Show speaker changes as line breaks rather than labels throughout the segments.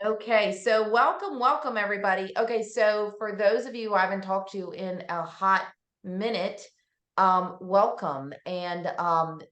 Okay, so welcome everybody. Okay, so for those of you I haven't talked to in a hot minute, welcome. And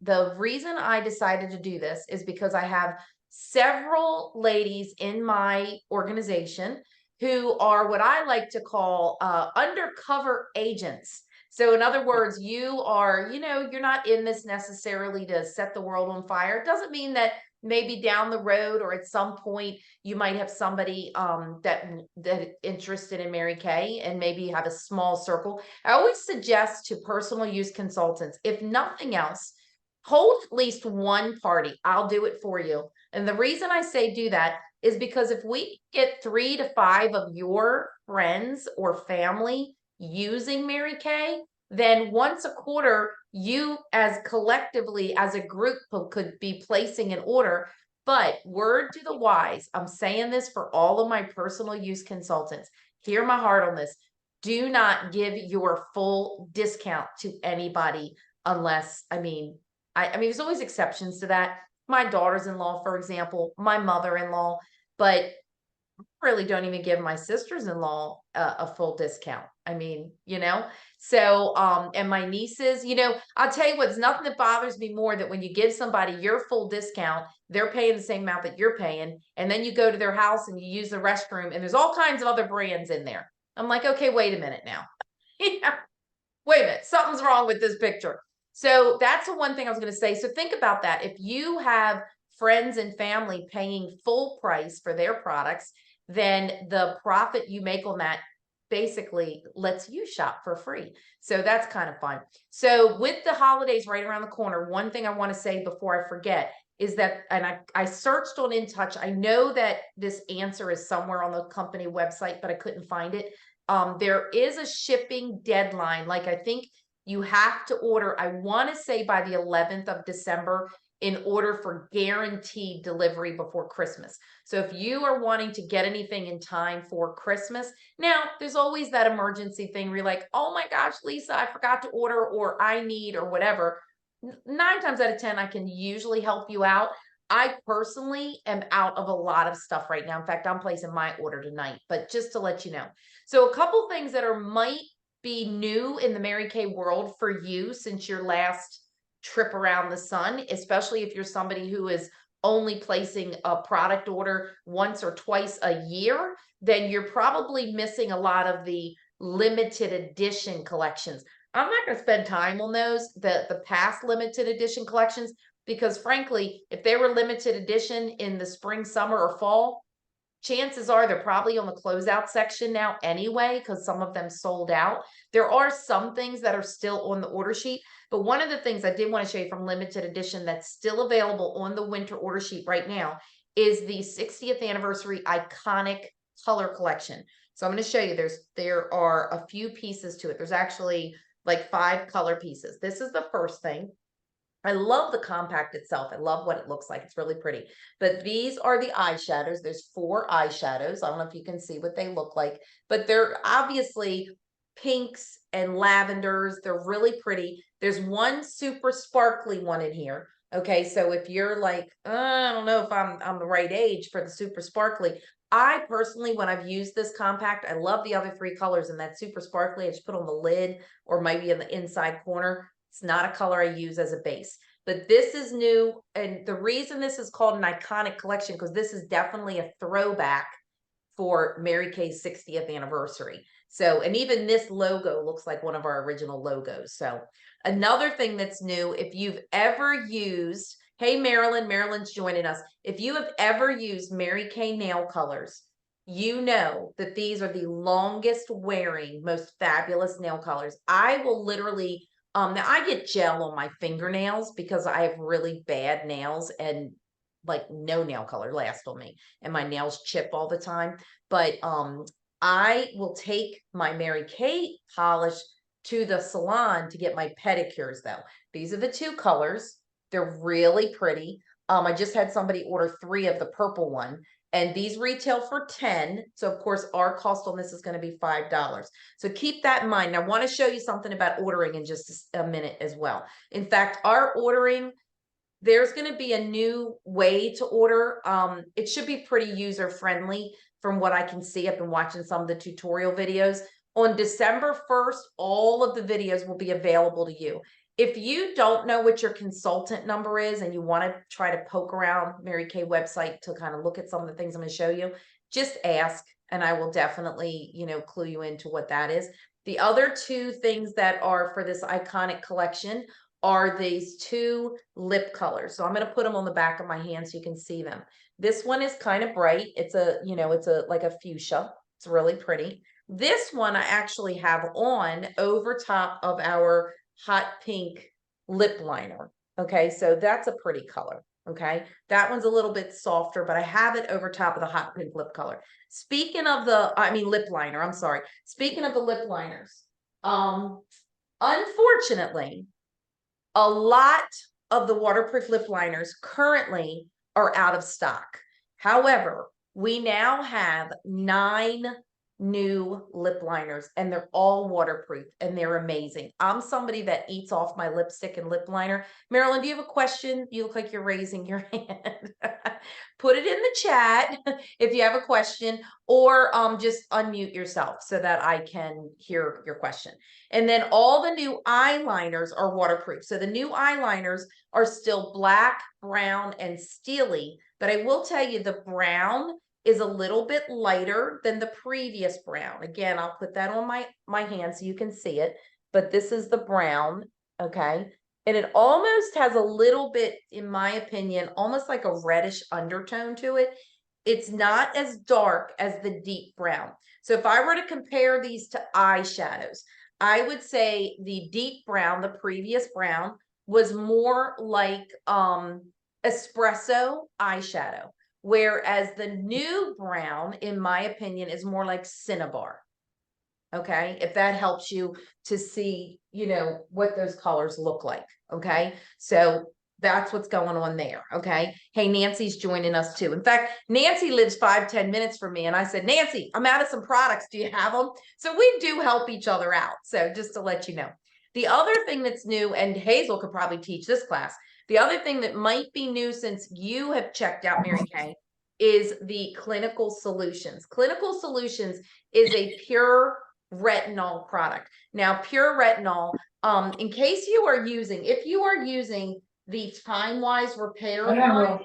the reason I decided to do this is because I have several ladies in my organization who are what I like to call undercover agents. So in other words, you are, you're not in this necessarily to set the world on fire. It doesn't mean that maybe down the road or at some point you might have somebody that interested in Mary Kay and maybe you have a small circle. I always suggest to personal use consultants, if nothing else, hold at least one party. I'll do it for you. And the reason I say do that is because if we get 3 to 5 of your friends or family using Mary Kay, then once a quarter, you as collectively as a group could be placing an order. But word to the wise, I'm saying this for all of my personal use consultants. Hear my heart on this. Do not give your full discount to anybody unless, I mean, there's always exceptions to that. My daughters-in-law, for example, my mother-in-law, but really don't even give my sisters-in-law a full discount. I mean, so and my nieces, I'll tell you what, there's nothing that bothers me more that when you give somebody your full discount, they're paying the same amount that you're paying, and then you go to their house and you use the restroom and there's all kinds of other brands in there. I'm like, okay, wait a minute now. Yeah, wait a minute, something's wrong with this picture. So that's the one thing I was going to say. So think about that. If you have friends and family paying full price for their products, then the profit you make on that basically lets you shop for free. So that's kind of fun. So with the holidays right around the corner, one thing I want to say before I forget is that, and I searched on In Touch. I know that this answer is somewhere on the company website, but I couldn't find it. There is a shipping deadline. Like I think you have to order, I want to say by the 11th of December in order for guaranteed delivery before Christmas. So if you are wanting to get anything in time for Christmas, now there's always that emergency thing where you're like, oh my gosh, Lisa, I forgot to order or I need or whatever. 9 times out of 10, I can usually help you out. I personally am out of a lot of stuff right now. In fact, I'm placing my order tonight, but just to let you know. So a couple things that are might be new in the Mary Kay world for you since your last trip around the sun, especially if you're somebody who is only placing a product order once or twice a year, then you're probably missing a lot of the limited edition collections. I'm not going to spend time on those, the past limited edition collections, because frankly, if they were limited edition in the spring, summer, or fall, chances are they're probably on the closeout section now anyway, because some of them sold out. There are some things that are still on the order sheet, but one of the things I did want to show you from limited edition that's still available on the winter order sheet right now is the 60th anniversary iconic color collection. So I'm going to show you there are a few pieces to it. There's actually like 5 color pieces. This is the first thing. I love the compact itself. I love what it looks like. It's really pretty. But these are the eyeshadows. There's 4 eyeshadows. I don't know if you can see what they look like, but they're obviously pinks and lavenders. They're really pretty. There's one super sparkly one in here. Okay, so if you're like, I don't know if I'm the right age for the super sparkly. I personally, when I've used this compact, I love the other 3 colors, and that super sparkly I just put on the lid or maybe in the inside corner. It's not a color I use as a base, but this is new. And the reason this is called an iconic collection, because this is definitely a throwback for Mary Kay's 60th anniversary. So, and even this logo looks like one of our original logos. So another thing that's new, if you've ever used, hey, Marilyn's joining us. If you have ever used Mary Kay nail colors, you know that these are the longest wearing, most fabulous nail colors. I will literally now I get gel on my fingernails because I have really bad nails and like no nail color lasts on me and my nails chip all the time. But I will take my Mary Kay polish to the salon to get my pedicures though. These are the 2 colors. They're really pretty. I just had somebody order 3 of the purple one, and these retail for 10. So of course our cost on this is going to be $5. So keep that in mind. Now, I want to show you something about ordering in just a minute as well. In fact, our ordering, there's going to be a new way to order. It should be pretty user friendly from what I can see. I've been watching some of the tutorial videos. On December 1st, all of the videos will be available to you. If you don't know what your consultant number is and you want to try to poke around Mary Kay website to kind of look at some of the things I'm going to show you, just ask and I will definitely, clue you into what that is. The other two things that are for this iconic collection are these two lip colors. So I'm going to put them on the back of my hand so you can see them. This one is kind of bright. It's like a fuchsia. It's really pretty. This one I actually have on over top of our hot pink lip liner. Okay, so that's a pretty color. Okay, that one's a little bit softer, but I have it over top of the hot pink lip color. Speaking of lip liner, I'm sorry. Speaking of the lip liners, unfortunately, a lot of the waterproof lip liners currently are out of stock. However, we now have 9 new lip liners and they're all waterproof and they're amazing. I'm somebody that eats off my lipstick and lip liner. Marilyn, do you have a question? You look like you're raising your hand. Put it in the chat if you have a question, or just unmute yourself so that I can hear your question. And then all the new eyeliners are waterproof. So the new eyeliners are still black, brown, and steely. But I will tell you the brown is a little bit lighter than the previous brown. Again, I'll put that on my hand so you can see it. But this is the brown, okay? And it almost has a little bit, in my opinion, almost like a reddish undertone to it. It's not as dark as the deep brown. So if I were to compare these to eyeshadows, I would say the deep brown, the previous brown, was more like espresso eyeshadow, whereas the new brown, in my opinion, is more like Cinnabar. Okay, if that helps you to see, what those colors look like. Okay, so that's what's going on there. Okay, hey, Nancy's joining us too. In fact, Nancy lives 5-10 minutes from me, and I said, Nancy, I'm out of some products. Do you have them? So we do help each other out. So just to let you know. The other thing that's new, and Hazel could probably teach this class, the other thing that might be new since you have checked out Mary Kay is the Clinical Solutions. Clinical Solutions is a pure retinol product. Now, pure retinol, in case if you are using the Time-Wise Repair line,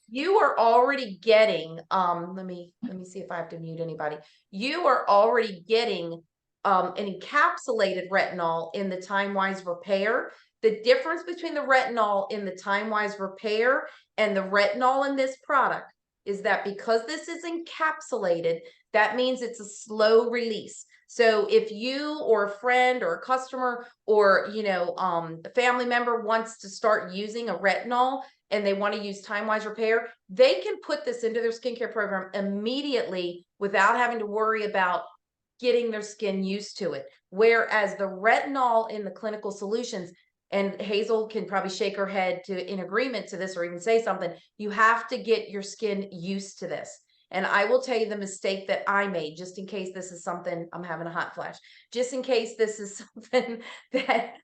you are already getting, let me see if I have to mute anybody. You are already getting an encapsulated retinol in the Time-Wise Repair. The difference between the retinol in the Time-Wise Repair and the retinol in this product is that because this is encapsulated, that means it's a slow release. So if you or a friend or a customer or, a family member wants to start using a retinol and they want to use Time-Wise Repair, they can put this into their skincare program immediately without having to worry about getting their skin used to it. Whereas the retinol in the Clinical Solutions, and Hazel can probably shake her head in agreement to this or even say something, you have to get your skin used to this. And I will tell you the mistake that I made, just in case this is something, I'm having a hot flash, just in case this is something that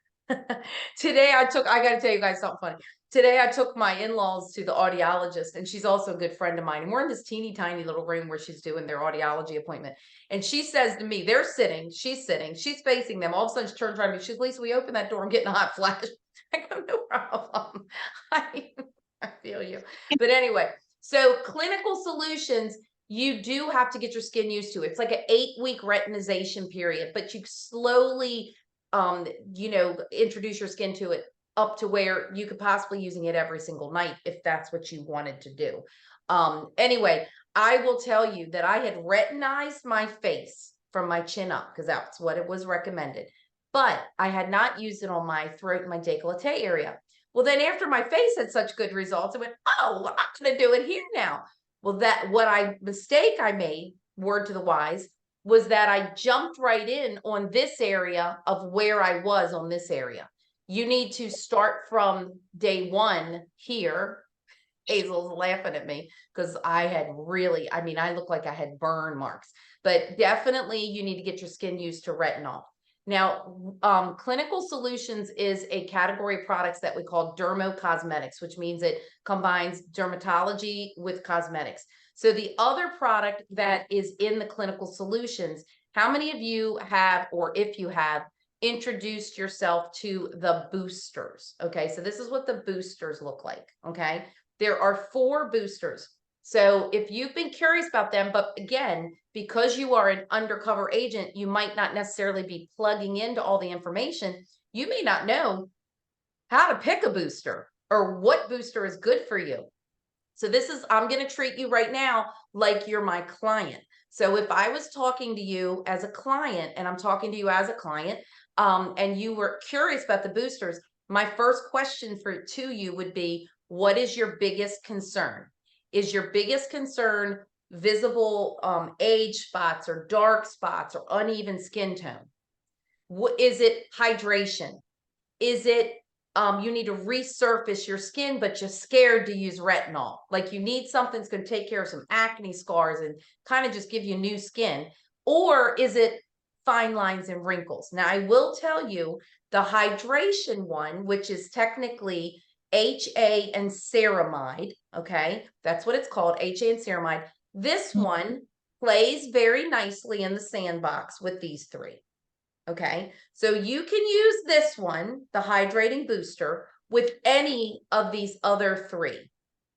today I got to tell you guys something funny. Today I took my in-laws to the audiologist, and she's also a good friend of mine. And we're in this teeny tiny little room where she's doing their audiology appointment. And she says to me, she's facing them. All of a sudden she turns around to me, she says, Lisa, we open that door and get in a hot flash. I go, no problem. I feel you. But anyway, so Clinical Solutions, you do have to get your skin used to it. It's like an 8-week retinization period, but you slowly, introduce your skin to it up to where you could possibly using it every single night if that's what you wanted to do. Anyway, I will tell you that I had retinized my face from my chin up because that's what it was recommended, but I had not used it on my throat and my décolleté area. Well, then after my face had such good results, I went, oh, I'm going to do it here now. Well, mistake I made, word to the wise, was that I jumped right in on this area of where I was on this area. You need to start from day one here. Hazel's laughing at me because I look like I had burn marks, but definitely you need to get your skin used to retinol. Now, Clinical Solutions is a category of products that we call dermocosmetics, which means it combines dermatology with cosmetics. So the other product that is in the Clinical Solutions, how many of you have, or if you have, introduced yourself to the boosters? Okay, so this is what the boosters look like. Okay, there are 4 boosters. So if you've been curious about them, but again, because you are an undercover agent, you might not necessarily be plugging into all the information. You may not know how to pick a booster or what booster is good for you. So I'm going to treat you right now like you're my client. So if I was talking to you as a client, and I'm talking to you as a client, and you were curious about the boosters, my first question to you would be, what is your biggest concern? Is your biggest concern visible age spots or dark spots or uneven skin tone? What is it? Hydration? Is it you need to resurface your skin, but you're scared to use retinol? Like you need something that's going to take care of some acne scars and kind of just give you new skin? Or is it fine lines and wrinkles? Now, I will tell you the hydration one, which is technically HA and ceramide. Okay, that's what it's called, HA and ceramide. This one plays very nicely in the sandbox with these 3. Okay, so you can use this one, the hydrating booster, with any of these other 3.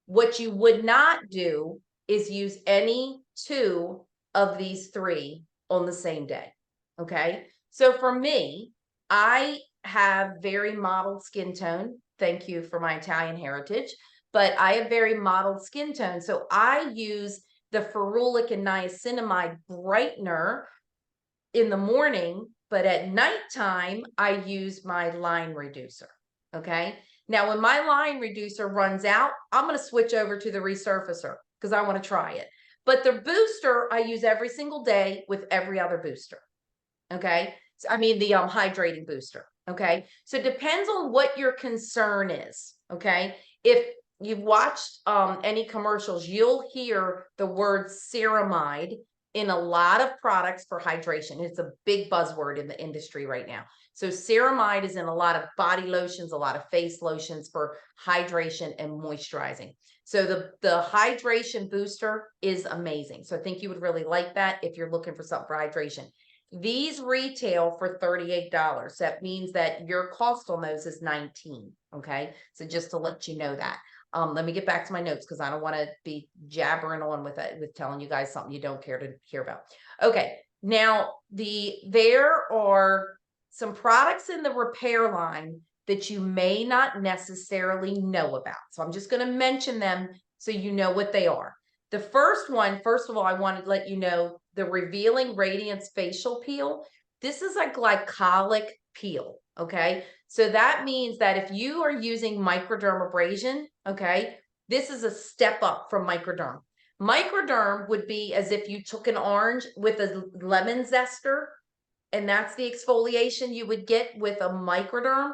What you would not do is use any 2 of these 3 on the same day. Okay, so for me, I have very mottled skin tone. Thank you for my Italian heritage, but I have very mottled skin tone. So I use the ferulic and niacinamide brightener in the morning, but at nighttime, I use my line reducer. Okay. Now, when my line reducer runs out, I'm going to switch over to the resurfacer because I want to try it. But the booster I use every single day with every other booster. Okay. So, I mean, the hydrating booster. Okay. So it depends on what your concern is. Okay. If you've watched any commercials, you'll hear the word ceramide in a lot of products for hydration. It's a big buzzword in the industry right now. So ceramide is in a lot of body lotions, a lot of face lotions for hydration and moisturizing. So the hydration booster is amazing. So I think you would really like that if you're looking for something for hydration. These retail for $38. That means that your cost on those is $19. Okay. So just to let you know that. Let me get back to my notes because I don't want to be jabbering on with it, with telling you guys something you don't care to hear about. Okay. Now there are some products in the repair line that you may not necessarily know about. So I'm just going to mention them so you know what they are. The first one, first of all, I wanted to let you know the Revealing Radiance Facial Peel. This is a glycolic peel, okay? So that means that if you are using microdermabrasion, okay, this is a step up from microderm. Microderm would be as if you took an orange with a lemon zester, and that's the exfoliation you would get with a microderm.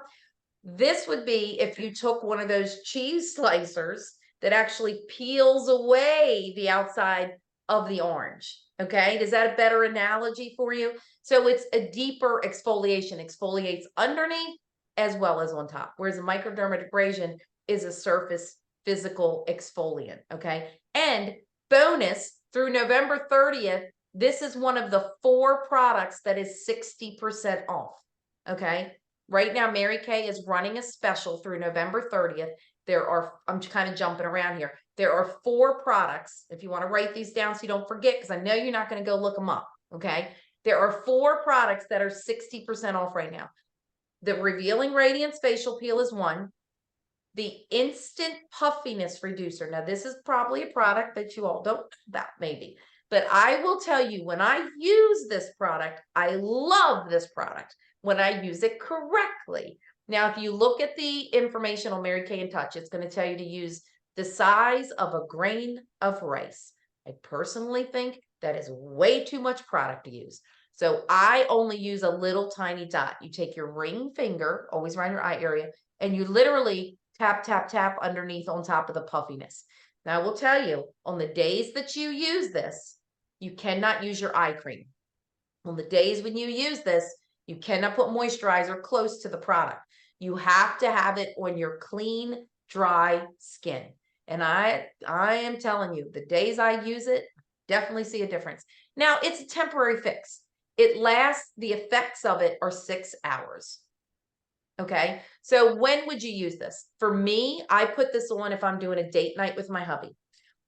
This would be if you took one of those cheese slicers that actually peels away the outside of the orange. Okay, is that a better analogy for you? So it's a deeper exfoliation, exfoliates underneath as well as on top, whereas a microdermabrasion is a surface physical exfoliant. Okay, and bonus through November 30th, this is one of the 4 products that is 60% off. Okay, right now, Mary Kay is running a special through November 30th. I'm kind of jumping around here. There are 4 products. If you want to write these down so you don't forget, because I know you're not going to go look them up. Okay. There are 4 products that are 60% off right now. The Revealing Radiance Facial Peel is one. The Instant Puffiness Reducer. Now, this is probably a product that you all don't know about, maybe. But I will tell you, when I use this product, I love this product when I use it correctly. Now, if you look at the information on Mary Kay in Touch, it's going to tell you to use the size of a grain of rice. I personally think that is way too much product to use. So I only use a little tiny dot. You take your ring finger, always around your eye area, and you literally tap, tap, tap underneath on top of the puffiness. Now, I will tell you, on the days that you use this, you cannot use your eye cream. On the days when you use this, You cannot put moisturizer close to the product. You have to have it on your clean, dry skin. And I am telling you, the days I use it, definitely see a difference. Now, it's a temporary fix. It lasts, the effects of it are 6 hours. Okay. So when would you use this? For me, I put this on if I'm doing a date night with my hubby,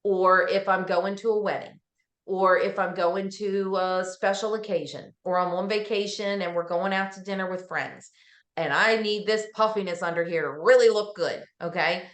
or if I'm going to a wedding, or if I'm going to a special occasion, or I'm on vacation and we're going out to dinner with friends. And I need this puffiness under here to really look good. Okay.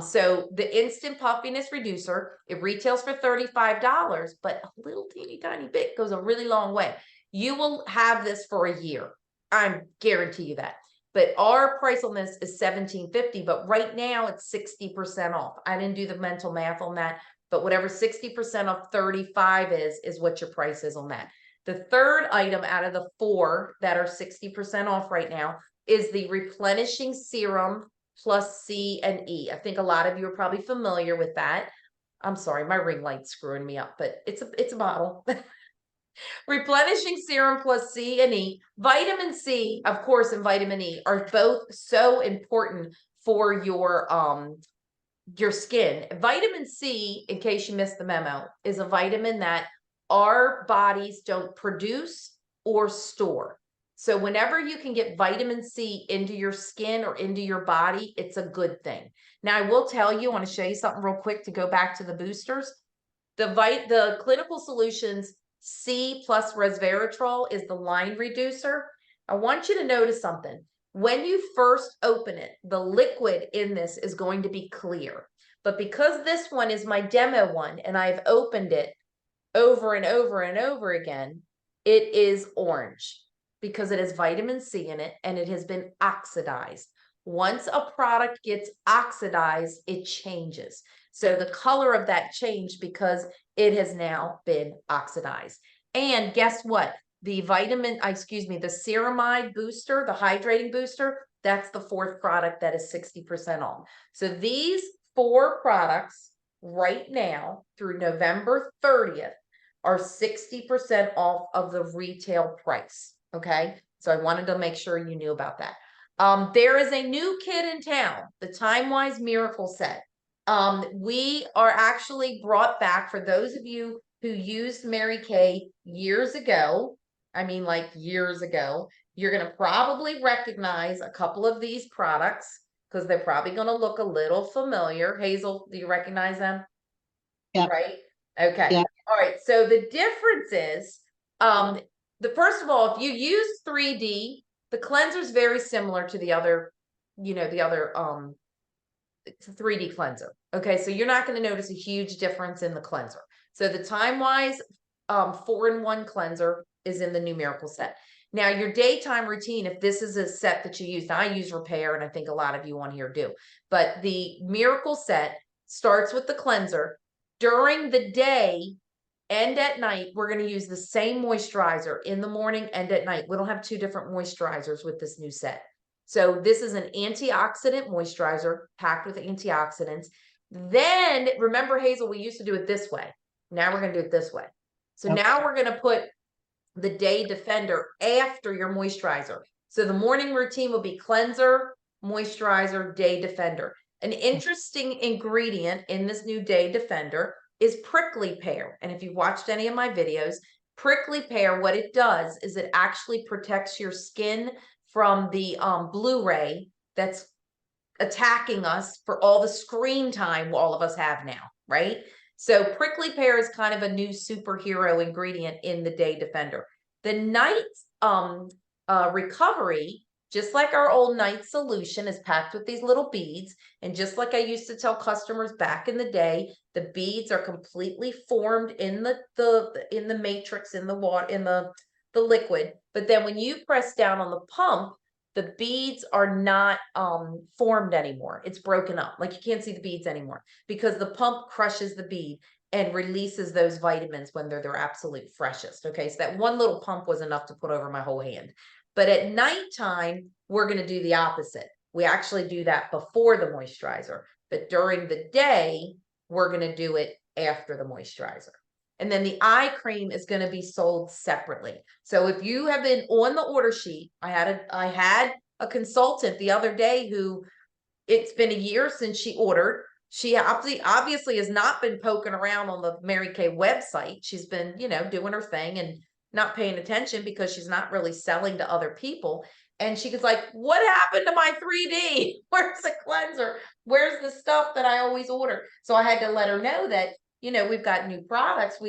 So the instant puffiness reducer, it retails for $35, but a little teeny tiny bit goes a really long way. You will have this for a year. I guarantee you that. But our price on this is $17.50, but right now it's 60% off. I didn't do the mental math on that, but whatever 60% of 35 is what your price is on that. The third item out of the 4 that are 60% off right now is the replenishing serum plus C and E. I think a lot of you are probably familiar with that. I'm sorry, my ring light's screwing me up, but it's a bottle. Replenishing serum plus C and E. Vitamin C, of course, and vitamin E are both so important for your skin. Vitamin C, in case you missed the memo, is a vitamin that our bodies don't produce or store. So whenever you can get vitamin C into your skin or into your body, it's a good thing. Now, I will tell you, I want to show you something real quick to go back to the boosters. The Clinical Solutions C plus resveratrol is the line reducer. I want you to notice something. When you first open it, the liquid in this is going to be clear. But because this one is my demo one and I've opened it over and over and over again, it is orange because it has vitamin C in it and it has been oxidized. Once a product gets oxidized, it changes. So the color of that changed because it has now been oxidized. And guess what? The ceramide booster, the hydrating booster, that's the 4th product that is 60% off. So these 4 products right now through November 30th are 60% off of the retail price. Okay. So I wanted to make sure you knew about that. There is a new kid in town, the Time Wise Miracle Set. We are actually brought back for those of you who used Mary Kay years ago. I mean, like years ago, you're going to probably recognize a couple of these products because they're probably going to look a little familiar. Hazel, do you recognize them?
Yeah.
Right? Okay.
Yeah.
All right. So the difference is, first of all, if you use 3D, the cleanser is very similar to the other 3D cleanser. Okay, so you're not going to notice a huge difference in the cleanser. So the Time Wise 4-in-1 cleanser is in the new Miracle Set. Now, your daytime routine, if this is a set that you use, now I use Repair, and I think a lot of you on here do, but the Miracle Set starts with the cleanser. During the day and at night, we're going to use the same moisturizer in the morning and at night. We don't have 2 different moisturizers with this new set. So this is an antioxidant moisturizer packed with antioxidants. Then remember, Hazel, we used to do it this way. Now we're going to do it this way. So now we're going to put the Day Defender after your moisturizer. So the morning routine will be cleanser, moisturizer, Day Defender. An interesting ingredient in this new Day Defender is prickly pear. And if you've watched any of my videos, prickly pear, what it does is it actually protects your skin from the blue ray that's attacking us for all the screen time all of us have now, right? So prickly pear is kind of a new superhero ingredient in the Day Defender. The night recovery, just like our old night solution, is packed with these little beads. And just like I used to tell customers back in the day, the beads are completely formed in the matrix, in the water, in the liquid. But then when you press down on the pump, the beads are not formed anymore. It's broken up. Like you can't see the beads anymore because the pump crushes the bead and releases those vitamins when they're their absolute freshest. Okay, so that one little pump was enough to put over my whole hand. But at nighttime, we're going to do the opposite. We actually do that before the moisturizer. But during the day, we're going to do it after the moisturizer. And then the eye cream is going to be sold separately. So if you have been on the order sheet, I had a consultant the other day who, it's been a year since she ordered. She obviously has not been poking around on the Mary Kay website. She's been, doing her thing and not paying attention because she's not really selling to other people. And she was like, what happened to my 3D? Where's the cleanser? Where's the stuff that I always order? So I had to let her know that, we've got new products.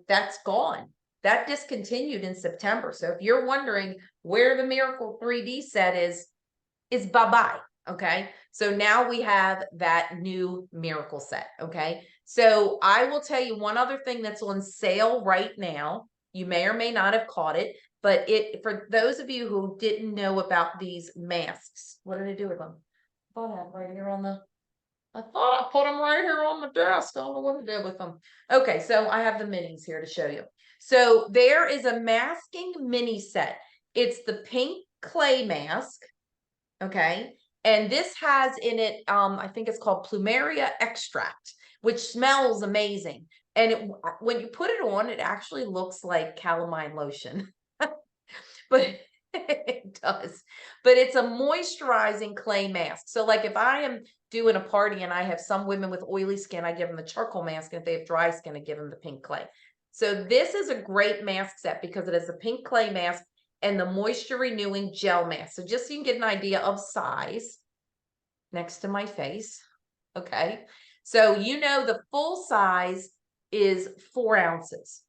That's gone. That discontinued in September. So if you're wondering where the Miracle 3D set is bye-bye. Okay. So now we have that new Miracle set. Okay. So I will tell you one other thing that's on sale right now. You may or may not have caught it, but for those of you who didn't know about these masks, what did I do with them? I thought I had right here I thought I put them right here on my desk. I don't know what to do with them. Okay. So I have the minis here to show you. So there is a masking mini set. It's the pink clay mask. Okay. And this has in it, I think it's called plumeria extract, which smells amazing. And when you put it on, it actually looks like calamine lotion, but it does. But it's a moisturizing clay mask. So like if I am doing a party and I have some women with oily skin, I give them the charcoal mask. And if they have dry skin, I give them the pink clay. So this is a great mask set because it is a pink clay mask and the moisture renewing gel mask. So just so you can get an idea of size, next to my face. Okay. So, the full size is 4 ounces.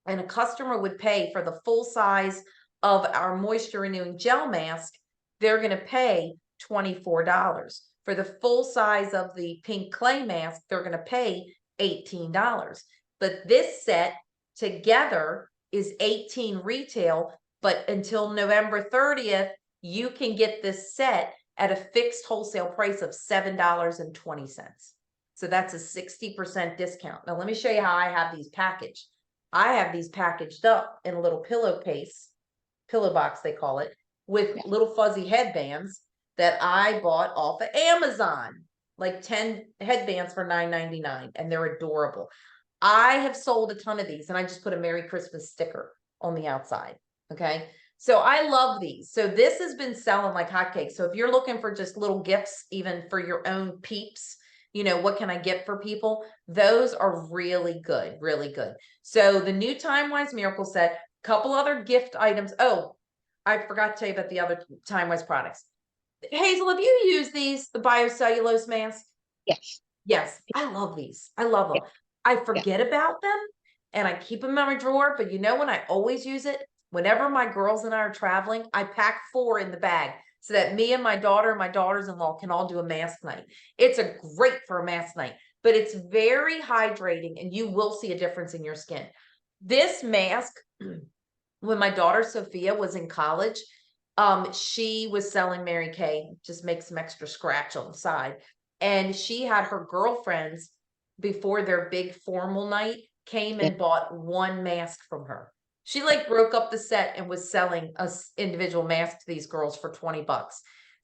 And a customer would pay for the full size of our moisture renewing gel mask. They're going to pay $24. For the full size of the pink clay mask, they're going to pay $18. But this set together is $18 retail. But until November 30th, you can get this set at a fixed wholesale price of $7.20. So that's a 60% discount. Now, let me show you how I have these packaged. I have these packaged up in a little pillowcase, pillow box, they call it, with little fuzzy headbands that I bought off of Amazon, like 10 headbands for $9.99, and they're adorable. I have sold a ton of these, and I just put a Merry Christmas sticker on the outside. Okay. So I love these. So this has been selling like hotcakes. So if you're looking for just little gifts, even for your own peeps, what can I get for people? Those are really good, really good. So the new Time Wise Miracle set, couple other gift items. Oh, I forgot to tell you about the other Time Wise products. Hazel, have you used these, the biocellulose mask?
Yes.
Yes, I love these. I love them.
Yeah.
I forget about them and I keep them in my drawer, but when I always use it? Whenever my girls and I are traveling, I pack 4 in the bag so that me and my daughter and my daughters-in-law can all do a mask night. It's great for a mask night, but it's very hydrating and you will see a difference in your skin. This mask, when my daughter Sophia was in college, she was selling Mary Kay, just make some extra scratch on the side. And she had her girlfriends before their big formal night came and bought 1 mask from her. She like broke up the set and was selling us individual masks to these girls for 20 bucks.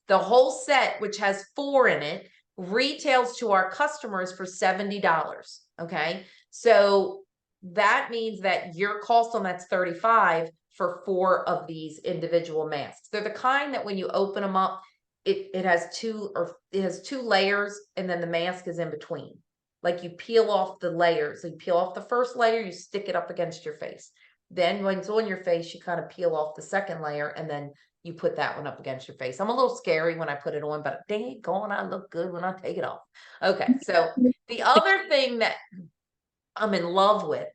The whole set, which has 4 in it, retails to our customers for $70. Okay. So that means that your cost on that's 35 for 4 of these individual masks. They're the kind that when you open them up, it has 2 layers and then the mask is in between. Like you peel off the layers. You peel off the first layer, you stick it up against your face. Then when it's on your face, you kind of peel off the second layer and then you put that one up against your face. I'm a little scary when I put it on, but dang it, going, I look good when I take it off. Okay, so the other thing that I'm in love with,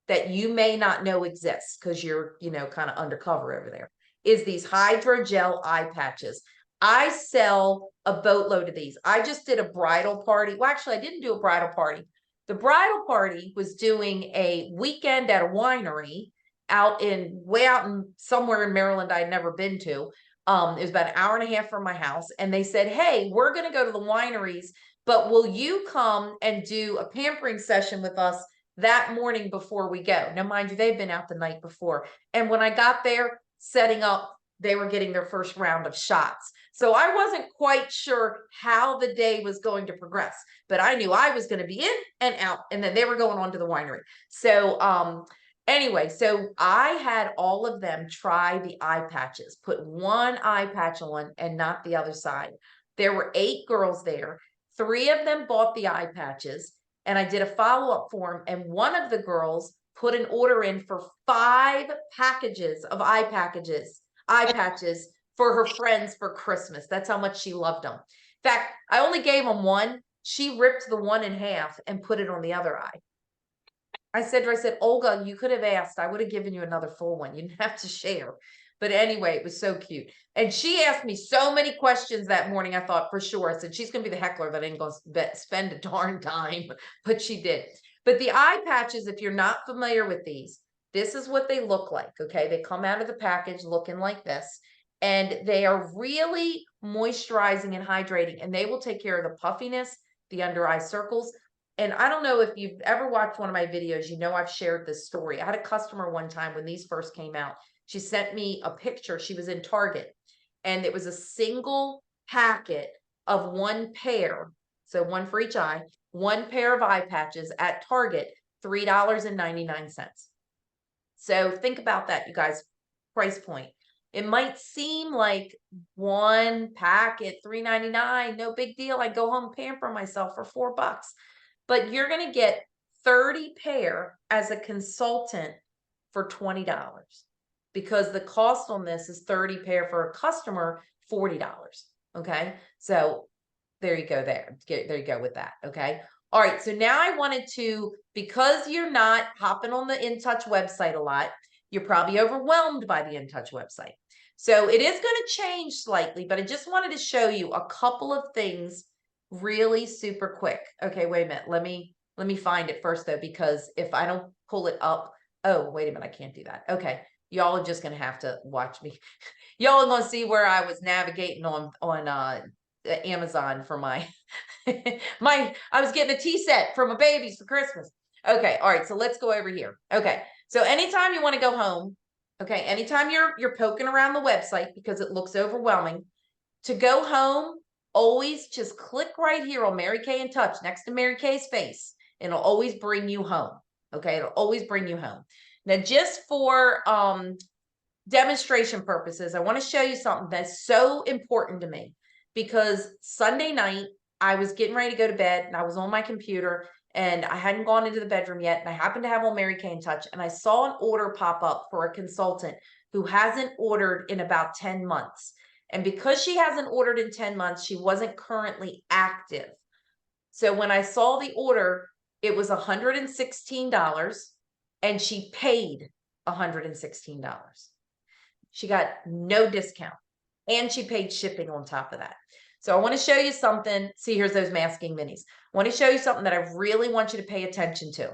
that you may not know exists because you're, kind of undercover over there, is these hydrogel eye patches. I sell a boatload of these. I just did a bridal party. Well, actually, I didn't do a bridal party. The bridal party was doing a weekend at a winery way out in somewhere in Maryland I'd never been to. It was about an hour and a half from my house. And they said, hey, we're going to go to the wineries, but will you come and do a pampering session with us that morning before we go? Now, mind you, they've been out the night before. And when I got there setting up, they were getting their first round of shots. So I wasn't quite sure how the day was going to progress, but I knew I was going to be in and out, and then they were going on to the winery. So anyway, so I had all of them try the eye patches, put one eye patch on and not the other side. There were 8 girls there. 3 of them bought the eye patches, and I did a follow-up form, and one of the girls put an order in for 5 packages of eye patches for her friends for Christmas. That's how much she loved them. In fact, I only gave them one. She ripped the one in half and put it on the other eye. I said to her, I said, Olga, you could have asked. I would have given you another full one. You didn't have to share. But anyway, it was so cute. And she asked me so many questions that morning. I thought for sure, I said, she's going to be the heckler that ain't going to spend a darn time. But she did. But the eye patches, if you're not familiar with these, this is what they look like. Okay. They come out of the package looking like this. And they are really moisturizing and hydrating. And they will take care of the puffiness, the under eye circles. And I don't know if you've ever watched one of my videos, you know, I've shared this story. I had a customer one time when these first came out. She sent me a picture. She was in Target and it was a single packet of one pair. So one for each eye, one pair of eye patches at Target, $3.99. So think about that, you guys, price point. It might seem like one packet, $3.99, no big deal. I go home and pamper myself for $4. But you're going to get 30 pair as a consultant for $20 because the cost on this is 30 pair for a customer, $40. Okay. So there you go there. There you go with that. Okay. All right. So now I wanted to, because you're not hopping on the InTouch website a lot, you're probably overwhelmed by the InTouch website. So it is going to change slightly, but I just wanted to show you a couple of things really super quick. Okay, wait a minute. Let me find it first though, because if I don't pull it up, oh, wait a minute, I can't do that. Okay, y'all are just gonna have to watch me. Y'all are gonna see where I was navigating on Amazon for my I was getting a tea set for my babies for Christmas. Okay, all right, so let's go over here. Okay, so anytime you want to go home, okay, anytime you're poking around the website because it looks overwhelming, to go home, always just click right here on Mary Kay in Touch next to Mary Kay's face. It'll always bring you home. Okay, it'll always bring you home. Now, just for demonstration purposes, I want to show you something that's so important to me because Sunday night I was getting ready to go to bed and I was on my computer and I hadn't gone into the bedroom yet. And I happened to have on Mary Kay in Touch and I saw an order pop up for a consultant who hasn't ordered in about 10 months. And because she hasn't ordered in 10 months, she wasn't currently active. So when I saw the order, it was $116 and she paid $116. She got no discount and she paid shipping on top of that. So I want to show you something. See, here's those masking minis. I want to show you something that I really want you to pay attention to.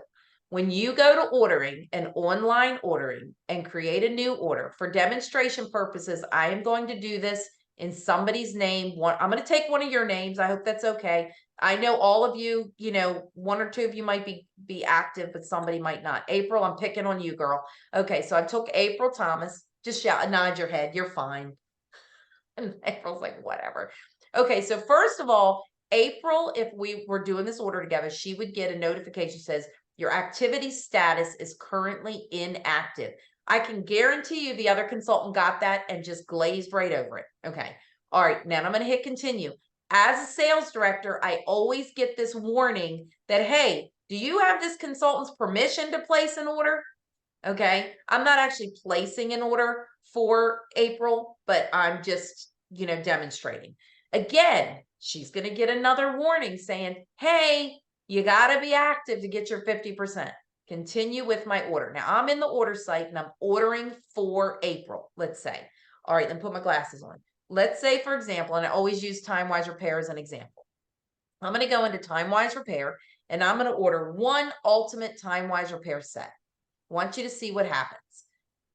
When you go to ordering and online ordering and create a new order for demonstration purposes, I am going to do this in somebody's name. I'm going to take one of your names. I hope that's okay. I know all of you, you know, 1 or 2 of you might be active, but somebody might not. April, I'm picking on you, girl. Okay, so I took April Thomas. Just shout, nod your head. You're fine. And April's like, whatever. Okay, so first of all, April, if we were doing this order together, she would get a notification that says, your activity status is currently inactive. I can guarantee you the other consultant got that and just glazed right over it. Okay. All right. Now I'm going to hit continue. As a sales director, I always get this warning that, hey, do you have this consultant's permission to place an order? Okay. I'm not actually placing an order for April, but I'm just, you know, demonstrating. Again, she's going to get another warning saying, hey, you got to be active to get your 50%. Continue with my order. Now I'm in the order site and I'm ordering for April, let's say. All right, then put my glasses on. Let's say, for example, and I always use Time-Wise Repair as an example. I'm going to go into Time-Wise Repair and I'm going to order one ultimate Time-Wise Repair set. I want you to see what happens.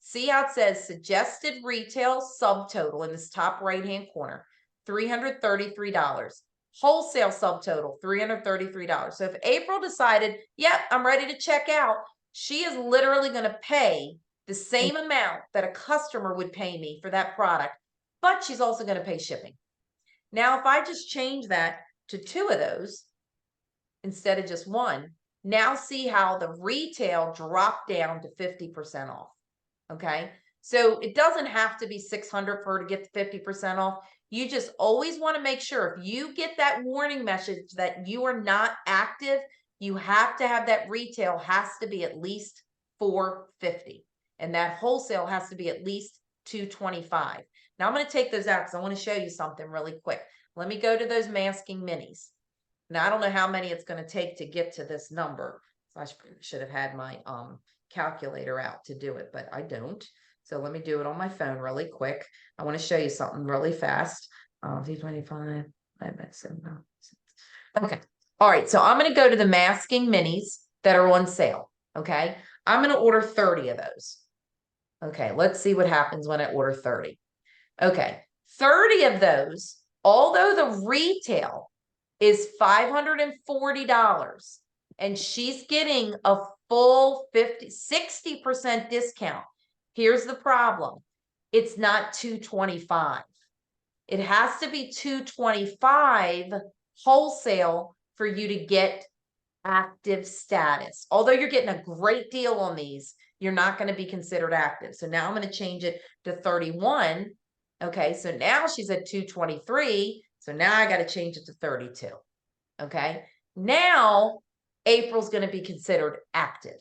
See how it says suggested retail subtotal in this top right-hand corner, $333. Wholesale subtotal, $333. So if April decided, yep, I'm ready to check out, she is literally going to pay the same amount that a customer would pay me for that product, but she's also going to pay shipping. Now, if I just change that to 2 of those instead of just 1, now see how the retail dropped down to 50% off. Okay. So it doesn't have to be 600 for her to get the 50% off. You just always want to make sure if you get that warning message that you are not active, you have to have that retail has to be at least 450 and that wholesale has to be at least 225. Now I'm going to take those out because I want to show you something really quick. Let me go to those masking minis. Now I don't know how many it's going to take to get to this number. So I should have had my calculator out to do it, but I don't. So let me do it on my phone really quick. I want to show you something really fast. 225. Okay. All right. So I'm going to go to the masking minis that are on sale. Okay. I'm going to order 30 of those. Okay. Let's see what happens when I order 30. Okay. 30 of those, although the retail is $540 and she's getting a full 60% discount. Here's the problem. It's not 225. It has to be 225 wholesale for you to get active status. Although you're getting a great deal on these, you're not going to be considered active. So now I'm going to change it to 31. Okay, so now she's at 223. So now I got to change it to 32. Okay, now April's going to be considered active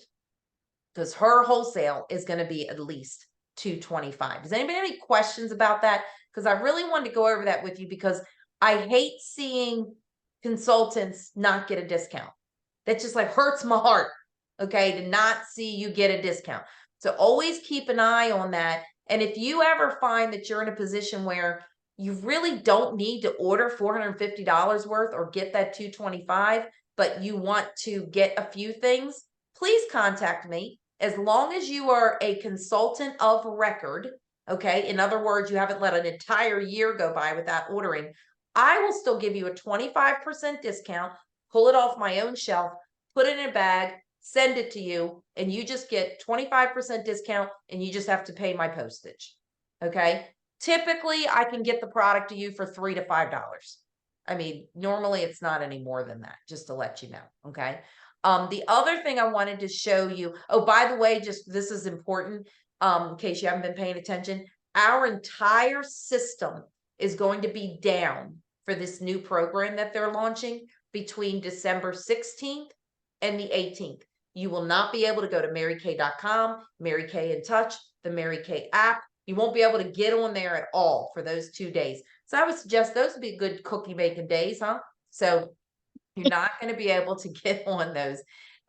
because her wholesale is going to be at least 225. Does anybody have any questions about that? Because I really wanted to go over that with you because I hate seeing consultants not get a discount. That just like hurts my heart, okay, to not see you get a discount. So always keep an eye on that. And if you ever find that you're in a position where you really don't need to order $450 worth or get that 225, but you want to get a few things, please contact me. As long as you are a consultant of record, okay, in other words, you haven't let an entire year go by without ordering, I will still give you a 25% discount, pull it off my own shelf, put it in a bag, send it to you, and you just get 25% discount and you just have to pay my postage. Okay. Typically, I can get the product to you for $3 to $5. I mean, normally it's not any more than that, just to let you know. Okay. The other thing I wanted to show you, oh, by the way, just this is important, in case you haven't been paying attention, our entire system is going to be down for this new program that they're launching between December 16th and the 18th. You will not be able to go to marykay.com, Mary Kay in Touch, the Mary Kay app. You won't be able to get on there at all for those 2 days. So I would suggest those would be good cookie making days, huh? So you're not going to be able to get on those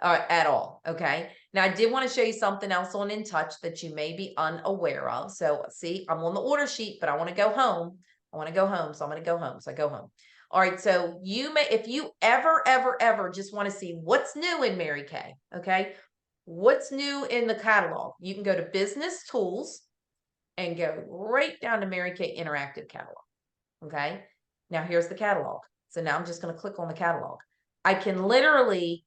at all. Okay. Now, I did want to show you something else on In Touch that you may be unaware of. So, see, I'm on the order sheet, but I want to go home. I want to go home. So, I'm going to go home. So, I go home. All right. So, you may, if you ever just want to see what's new in Mary Kay, okay, what's new in the catalog, you can go to Business Tools and go right down to Mary Kay Interactive Catalog. Okay. Now, here's the catalog. So now I'm just going to click on the catalog. I can literally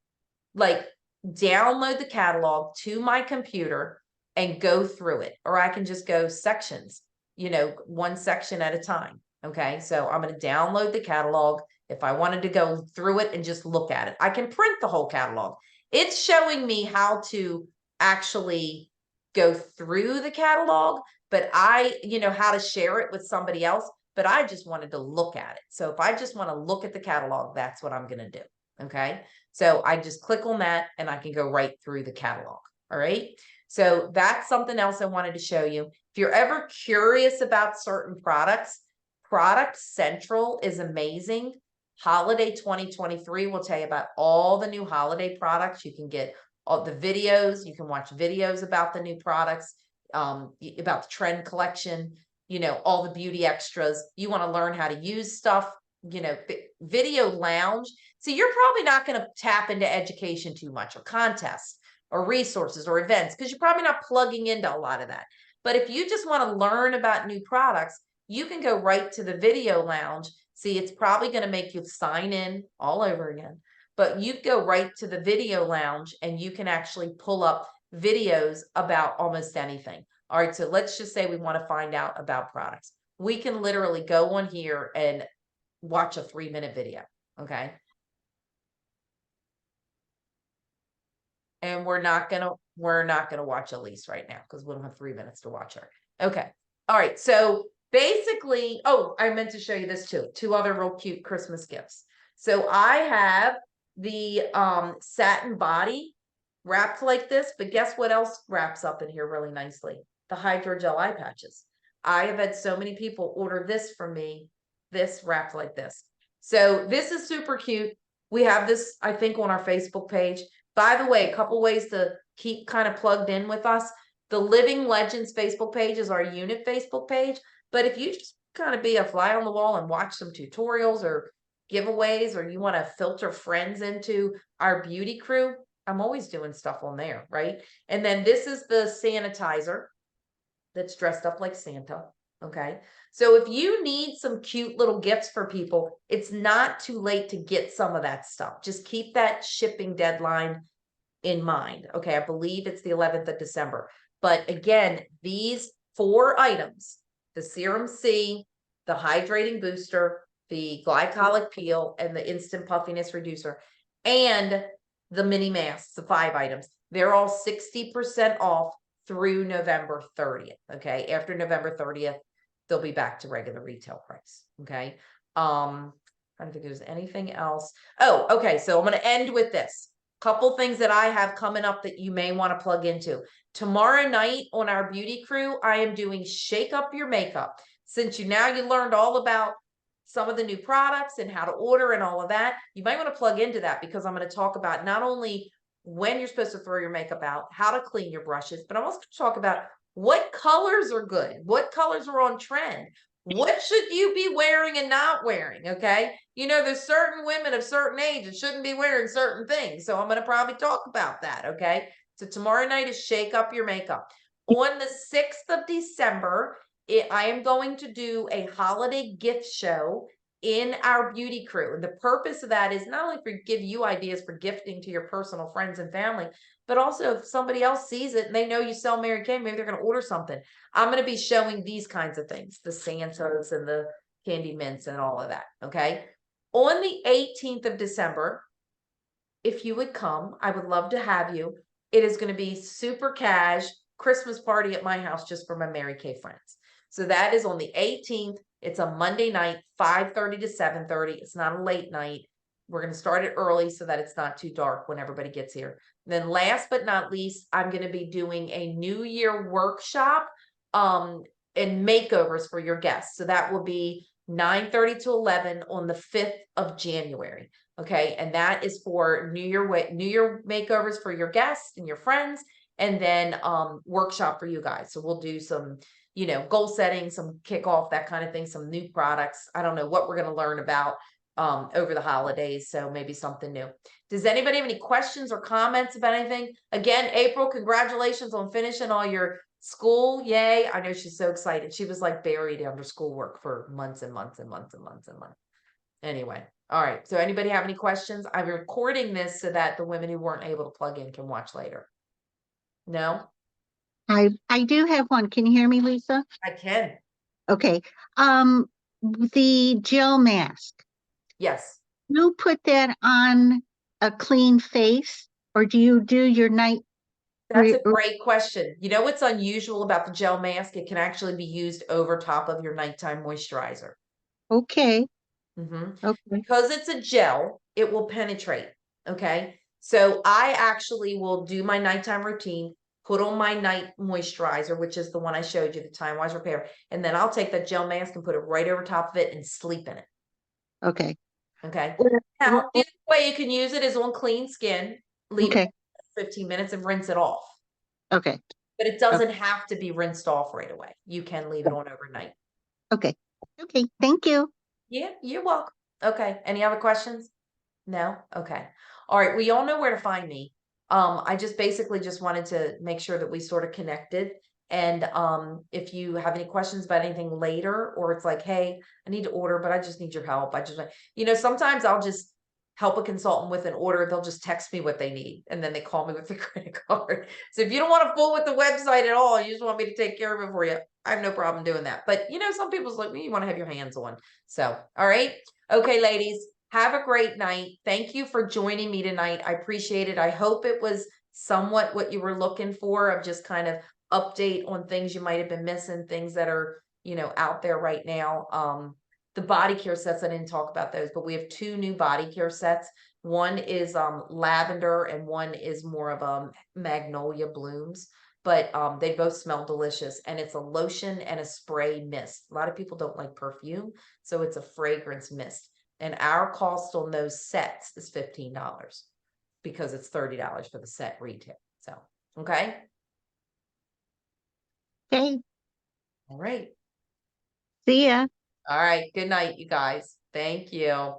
like download the catalog to my computer and go through it, or I can just go sections, one section at a time. Okay. So I'm going to download the catalog. If I wanted to go through it and just look at it, I can print the whole catalog. It's showing me how to actually go through the catalog, but how to share it with somebody else. But I just wanted to look at it. So if I just want to look at the catalog, that's what I'm going to do. Okay. So I just click on that and I can go right through the catalog. All right. So that's something else I wanted to show you. If you're ever curious about certain products, Product Central is amazing. Holiday 2023 will tell you about all the new holiday products. You can get all the videos. You can watch videos about the new products, about the trend collection, all the beauty extras. You want to learn how to use stuff, Video Lounge. See, you're probably not going to tap into education too much or contests or resources or events because you're probably not plugging into a lot of that. But if you just want to learn about new products, you can go right to the Video Lounge. See, it's probably going to make you sign in all over again, but you go right to the Video Lounge and you can actually pull up videos about almost anything. All right, so let's just say we want to find out about products. We can literally go on here and watch a 3-minute video. Okay. And we're not gonna watch Elise right now because we don't have 3 minutes to watch her. Okay. All right. So basically, oh, I meant to show you this too. Two other real cute Christmas gifts. So I have the satin body wrapped like this, but guess what else wraps up in here really nicely? The hydrogel eye patches. I have had so many people order this from me, this wrapped like this. So this is super cute. We have this, I think, on our Facebook page. By the way, a couple ways to keep kind of plugged in with us. The Living Legends Facebook page is our unit Facebook page. But if you just kind of be a fly on the wall and watch some tutorials or giveaways, or you want to filter friends into our beauty crew, I'm always doing stuff on there, right? And then this is the sanitizer that's dressed up like Santa. Okay. So if you need some cute little gifts for people, it's not too late to get some of that stuff. Just keep that shipping deadline in mind. Okay. I believe it's the 11th of December. But again, these 4 items, the Serum C, the hydrating booster, the glycolic peel, and the instant puffiness reducer, and the mini masks, the 5 items, they're all 60% off through November 30th. Okay. After November 30th, they'll be back to regular retail price. Okay. I don't think there's anything else. Oh, okay. So I'm going to end with this. Couple things that I have coming up that you may want to plug into. Tomorrow night on our beauty crew, I am doing Shake Up Your Makeup. Since you learned all about some of the new products and how to order and all of that, you might want to plug into that, because I'm going to talk about not only when you're supposed to throw your makeup out, how to clean your brushes, but I'm also going to talk about what colors are good, what colors are on trend, what should you be wearing and not wearing. Okay. There's certain women of certain age that shouldn't be wearing certain things. So I'm going to probably talk about that. Okay. So tomorrow night is Shake Up Your Makeup. On the 6th of December, I am going to do a holiday gift show in our beauty crew. And the purpose of that is not only for give you ideas for gifting to your personal friends and family, but also if somebody else sees it and they know you sell Mary Kay, maybe they're going to order something. I'm going to be showing these kinds of things, the Santas and the candy mints and all of that. Okay. On the 18th of December, if you would come, I would love to have you. It is going to be super cash Christmas party at my house just for my Mary Kay friends. So that is on the 18th. It's a Monday night, 5:30 to 7:30. It's not a late night. We're going to start it early so that it's not too dark when everybody gets here. Then last but not least, I'm going to be doing a New Year workshop and makeovers for your guests. So that will be 9:30 to 11 on the 5th of January. Okay. And that is for New Year makeovers for your guests and your friends, and then workshop for you guys. So we'll do some goal setting, some kickoff, that kind of thing, some new products. I don't know what we're going to learn about over the holidays. So maybe something new. Does anybody have any questions or comments about anything? Again, April, congratulations on finishing all your school. Yay. I know she's so excited. She was like buried under schoolwork for months and months and months and months and months. Anyway. All right. So anybody have any questions? I'm recording this so that the women who weren't able to plug in can watch later. No?
I do have one. Can you hear me, Lisa?
I can.
Okay. The gel mask.
Yes.
You put that on a clean face, or do you do your night?
That's a great question. You know what's unusual about the gel mask? It can actually be used over top of your nighttime moisturizer.
Okay.
Okay.
Okay.
Because it's a gel, it will penetrate. Okay. So I actually will do my nighttime routine, put on my night moisturizer, which is the one I showed you, the Time Wise Repair, and then I'll take that gel mask and put it right over top of it and sleep in it.
Okay.
Okay.
Or-
Now, the other way you can use it is on clean skin. Leave
Okay.
it 15 minutes and rinse it off.
Okay.
But it doesn't have to be rinsed off right away. You can leave it on overnight.
Okay. Okay. Thank you.
Yeah, you're welcome. Okay. Any other questions? No? Okay. All right. Well, you all know where to find me. I just basically just wanted to make sure that we sort of connected. And if you have any questions about anything later, or it's like, hey, I need to order, but I just need your help. Sometimes I'll just help a consultant with an order, they'll just text me what they need, and then they call me with the credit card. So if you don't want to fool with the website at all, you just want me to take care of it for you, I have no problem doing that. But some people's like me, you want to have your hands on. So, all right. Okay, ladies, have a great night. Thank you for joining me tonight. I appreciate it. I hope it was somewhat what you were looking for, of just kind of update on things you might have been missing, things that are, out there right now. The body care sets, I didn't talk about those, but we have 2 new body care sets. One is lavender and one is more of magnolia blooms, but they both smell delicious, and it's a lotion and a spray mist. A lot of people don't like perfume, so it's a fragrance mist. And our cost on those sets is $15 because it's $30 for the set retail. So, okay.
Okay,
All right.
see ya.
All right. Good night, you guys. Thank you.